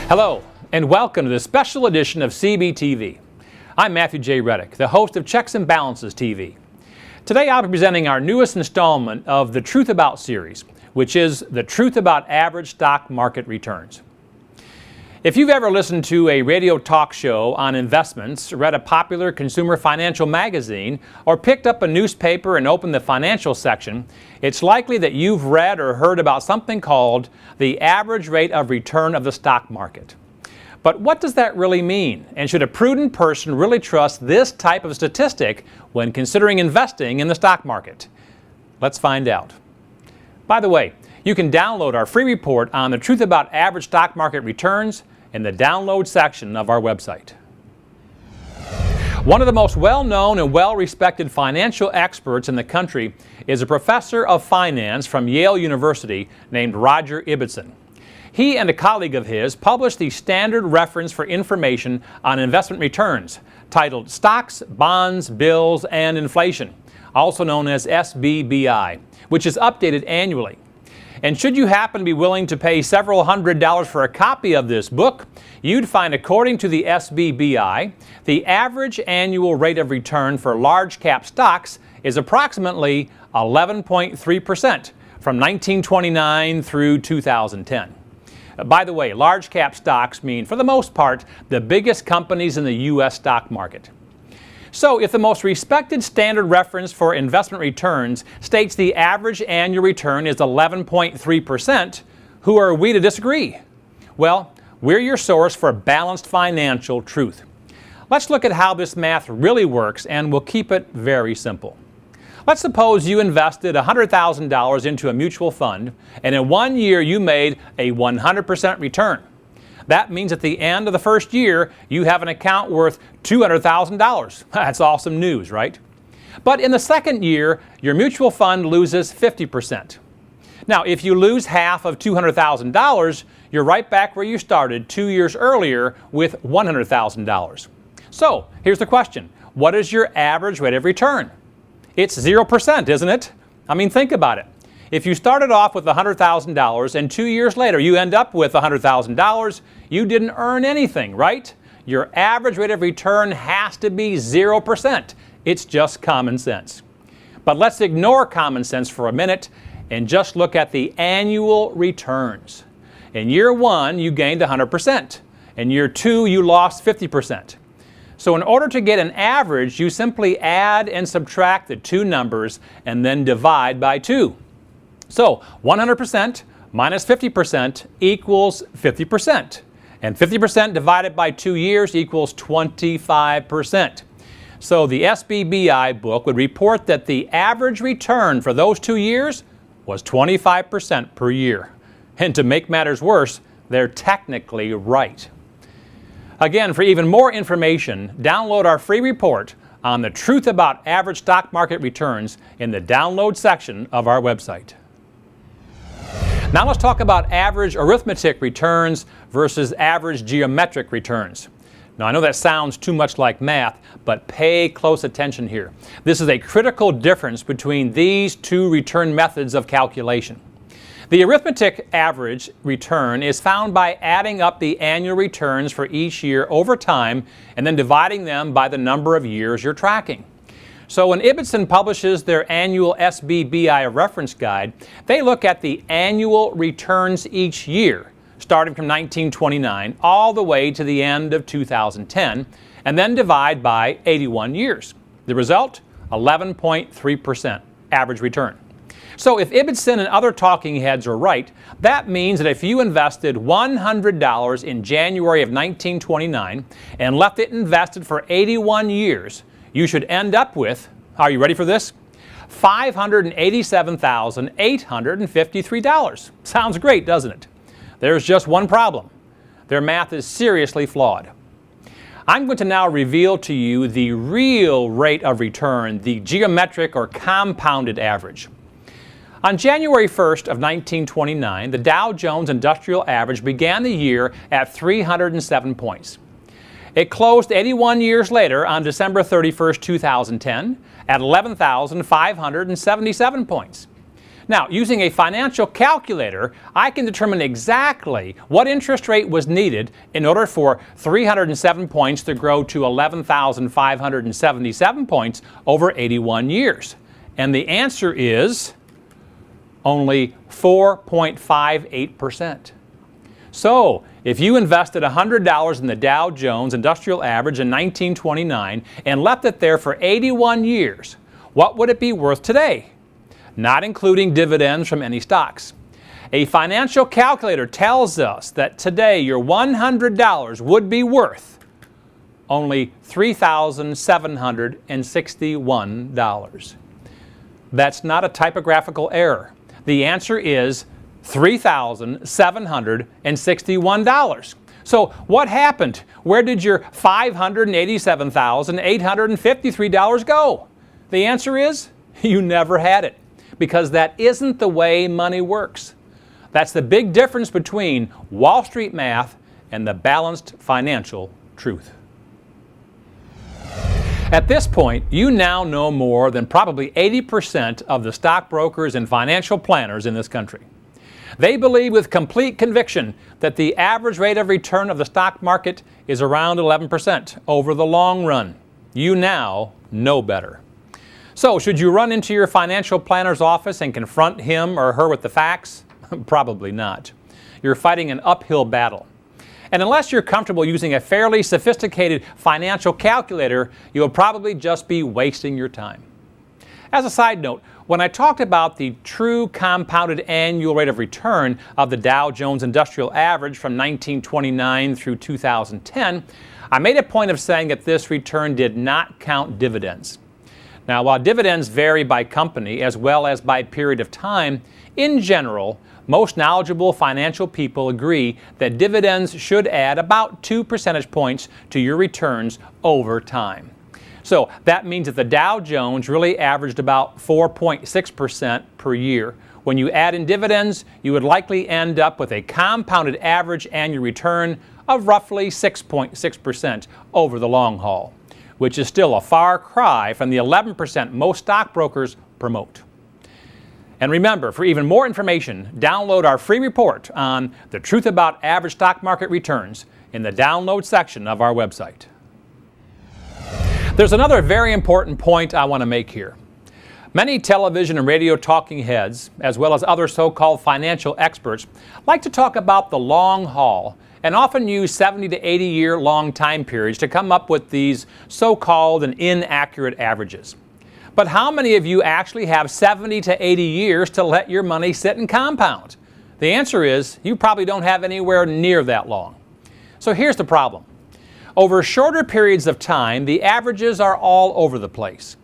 Hello, and welcome to this special edition of CBTV. I'm Matthew J. Reddick, the host of Checks and Balances TV. Today I'll be presenting our newest installment of the Truth About series, which is the truth about average stock market returns. If you've ever listened to a radio talk show on investments, read a popular consumer financial magazine, or picked up a newspaper and opened the financial section, it's likely that you've read or heard about something called the average rate of return of the stock market. But what does that really mean? And should a prudent person really trust this type of statistic when considering investing in the stock market? Let's find out. By the way, you can download our free report on the truth about average stock market returns in the download section of our website. One of the most well-known and well-respected financial experts in the country is a professor of finance from Yale University named Roger Ibbotson. He and a colleague of his published the standard reference for information on investment returns, titled Stocks, Bonds, Bills, and Inflation, also known as SBBI, which is updated annually. And should you happen to be willing to pay several $100s for a copy of this book, you'd find, according to the SBBI, the average annual rate of return for large cap stocks is approximately 11.3% from 1929 through 2010. By the way, large cap stocks mean, for the most part, the biggest companies in the U.S. stock market. So if the most respected standard reference for investment returns states the average annual return is 11.3%, who are we to disagree? Well, we're your source for balanced financial truth. Let's look at how this math really works, and we'll keep it very simple. Let's suppose you invested $100,000 into a mutual fund, and in 1 year you made a 100% return. That means at the end of the first year, you have an account worth $200,000. That's awesome news, right? But in the second year, your mutual fund loses 50%. Now, if you lose half of $200,000, you're right back where you started 2 years earlier with $100,000. So, here's the question. What is your average rate of return? It's 0%, isn't it? I mean, think about it. If you started off with $100,000 and 2 years later you end up with $100,000, you didn't earn anything, right? Your average rate of return has to be 0%. It's just common sense. But let's ignore common sense for a minute and just look at the annual returns. In year 1, you gained 100%. In year 2, you lost 50%. So in order to get an average, you simply add and subtract the two numbers and then divide by 2. So 100% minus 50% equals 50%. And 50% divided by 2 years equals 25%. So the SBBI book would report that the average return for those 2 years was 25% per year. And to make matters worse, they're technically right. Again, for even more information, download our free report on the truth about average stock market returns in the download section of our website. Now let's talk about average arithmetic returns versus average geometric returns. Now I know that sounds too much like math, but pay close attention here. This is a critical difference between these two return methods of calculation. The arithmetic average return is found by adding up the annual returns for each year over time and then dividing them by the number of years you're tracking. So when Ibbotson publishes their annual SBBI reference guide, they look at the annual returns each year, starting from 1929 all the way to the end of 2010, and then divide by 81 years. The result? 11.3% average return. So if Ibbotson and other talking heads are right, that means that if you invested $100 in January of 1929 and left it invested for 81 years, you should end up with, are you ready for this? $587,853. Sounds great, doesn't it? There's just one problem. Their math is seriously flawed. I'm going to now reveal to you the real rate of return, the geometric or compounded average. On January 1st of 1929, the Dow Jones Industrial Average began the year at 307 points. It closed 81 years later on December 31st, 2010 at 11,577 points. Now, using a financial calculator, I can determine exactly what interest rate was needed in order for 307 points to grow to 11,577 points over 81 years. And the answer is only 4.58%. So, if you invested $100 in the Dow Jones Industrial Average in 1929 and left it there for 81 years, what would it be worth today? Not including dividends from any stocks. A financial calculator tells us that today your $100 would be worth only $3,761. That's not a typographical error. The answer is $3,761. So what happened? Where did your $587,853 go? The answer is you never had it, because that isn't the way money works. That's the big difference between Wall Street math and the balanced financial truth. At this point, you now know more than probably 80% of the stockbrokers and financial planners in this country. They believe with complete conviction that the average rate of return of the stock market is around 11% over the long run. You now know better. So, should you run into your financial planner's office and confront him or her with the facts? Probably not. You're fighting an uphill battle. And unless you're comfortable using a fairly sophisticated financial calculator, you'll probably just be wasting your time. As a side note, when I talked about the true compounded annual rate of return of the Dow Jones Industrial Average from 1929 through 2010, I made a point of saying that this return did not count dividends. Now, while dividends vary by company as well as by period of time, in general, most knowledgeable financial people agree that dividends should add about 2 percentage points to your returns over time. So that means that the Dow Jones really averaged about 4.6% per year. When you add in dividends, you would likely end up with a compounded average annual return of roughly 6.6% over the long haul, which is still a far cry from the 11% most stockbrokers promote. And remember, for even more information, download our free report on the truth about average stock market returns in the download section of our website. There's another very important point I want to make here. Many television and radio talking heads, as well as other so-called financial experts, like to talk about the long haul and often use 70 to 80 year long time periods to come up with these so-called and inaccurate averages. But how many of you actually have 70 to 80 years to let your money sit and compound? The answer is you probably don't have anywhere near that long. So here's the problem. Over shorter periods of time, the averages are all over the place.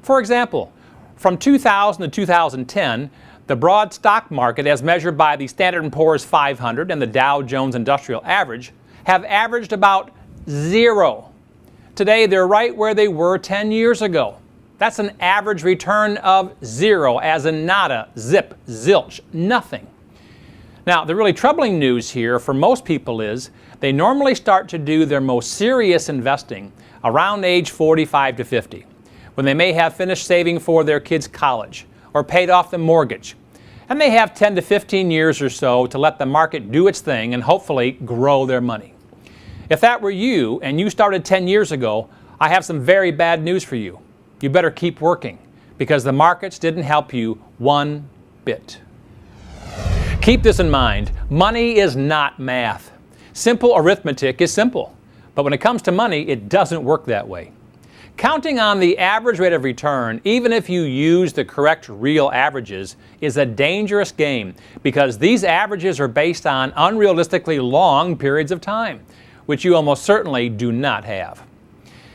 For example, from 2000 to 2010, the broad stock market, as measured by the Standard & Poor's 500 and the Dow Jones Industrial Average, have averaged about 0. Today, they're right where they were 10 years ago. That's an average return of 0, as in nada, zip, zilch, nothing. Now, the really troubling news here for most people is they normally start to do their most serious investing around age 45 to 50, when they may have finished saving for their kids' college or paid off the mortgage. And they have 10 to 15 years or so to let the market do its thing and hopefully grow their money. If that were you and you started 10 years ago, I have some very bad news for you. You better keep working, because the markets didn't help you one bit. Keep this in mind. Money is not math. Simple arithmetic is simple, but when it comes to money, it doesn't work that way. Counting on the average rate of return, even if you use the correct real averages, is a dangerous game, because these averages are based on unrealistically long periods of time, which you almost certainly do not have.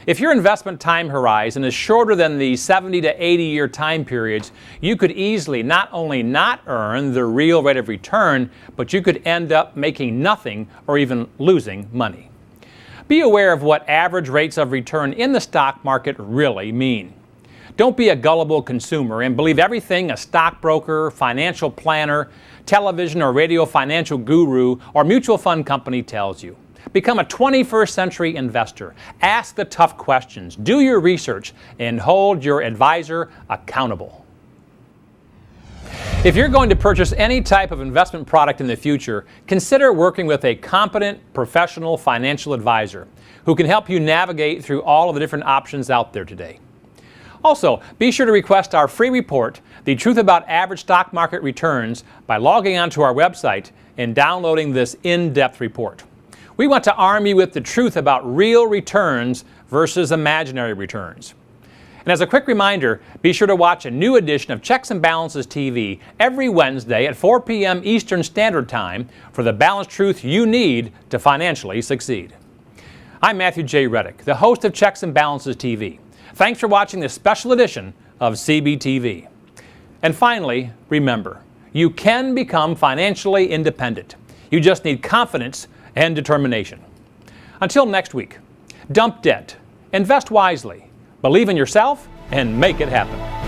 If your investment time horizon is shorter than the 70 to 80 year time periods, you could easily not only not earn the real rate of return, but you could end up making nothing or even losing money. Be aware of what average rates of return in the stock market really mean. Don't be a gullible consumer and believe everything a stockbroker, financial planner, television or radio financial guru, or mutual fund company tells you. Become a 21st century investor. Ask the tough questions, do your research, and hold your advisor accountable. If you're going to purchase any type of investment product in the future, consider working with a competent professional financial advisor who can help you navigate through all of the different options out there today. Also, be sure to request our free report, The Truth About Average Stock Market Returns, by logging onto our website and downloading this in-depth report. We want to arm you with the truth about real returns versus imaginary returns. And as a quick reminder, be sure to watch a new edition of Checks and Balances TV every Wednesday at 4 p.m. Eastern Standard Time for the balanced truth you need to financially succeed. I'm Matthew J. Reddick, the host of Checks and Balances TV. Thanks for watching this special edition of CBTV. And finally, remember, you can become financially independent. You just need confidence and determination. Until next week, dump debt, invest wisely, believe in yourself, and make it happen.